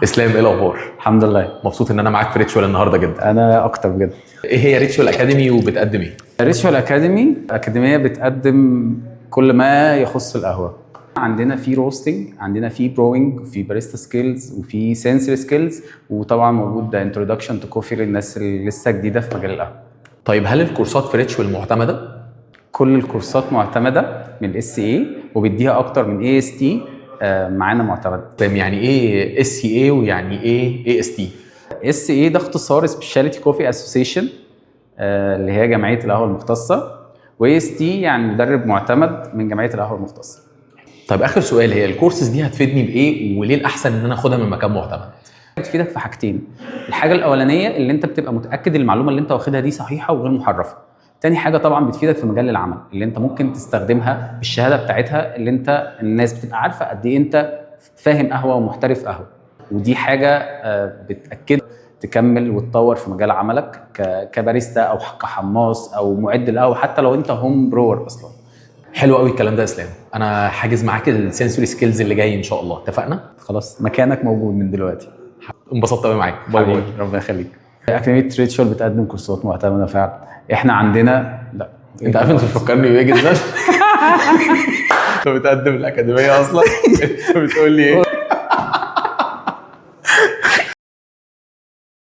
اسلام، ايه الاخبار؟ الحمد لله. مبسوط ان انا معاك في ريتشوال النهارده جدا. انا اكتر بجد. ايه هي ريتشوال اكاديمي وبتقدم ايه؟ ريتشوال اكاديمي اكاديميه بتقدم كل ما يخص القهوه. عندنا في روستنج، عندنا في بروينج، وفي باريستا سكيلز، وفي سنسوري سكيلز، وطبعا موجود انتروداكشن تو كوفي للناس اللي لسه جديده في مجال القهوه. طيب هل الكورسات في ريتشوال معتمده؟ كل الكورسات معتمده من الاس اي، وبيديها اكتر من اي اس تي معانا معتمده. طيب يعني ايه اس سي اي ويعني ايه اي اس تي؟ اس اي ده اختصار سبيشاليتي كوفي اسوسيشن اللي هي جمعيه القهوه المختصه، واي اس تي يعني مدرب معتمد من جمعيه القهوه المختصه. طيب اخر سؤال، هي الكورسز دي هتفيدني بايه وليه الاحسن ان انا اخدها من مكان معتمد؟ بتفيدك في حاجتين. الحاجه الاولانيه اللي انت بتبقى متاكد المعلومه اللي انت واخدها دي صحيحه وغير محرفه. تاني حاجه طبعا بتفيدك في مجال العمل اللي انت ممكن تستخدمها بالشهاده بتاعتها، اللي انت الناس بتبقى عارفه قد ايه انت فاهم قهوه ومحترف قهوه، ودي حاجه بتاكد تكمل وتطور في مجال عملك كباريستا او كحماص او معد القهوه، حتى لو انت هوم برور اصلا. حلو قوي الكلام ده يا اسلام. انا حاجز معاك السنسوري سكيلز اللي جاي ان شاء الله، اتفقنا؟ خلاص مكانك موجود من دلوقتي. انبسطت قوي معاك. باي باي. ربنا يخليك. اكاديميه ريتشوال بتقدم كورسات معتمده فعلا. احنا عندنا انت عارف انت بتفكرني بايه جدا؟ انت بتقدم الاكاديميه اصلا؟ انت بتقول لي ايه؟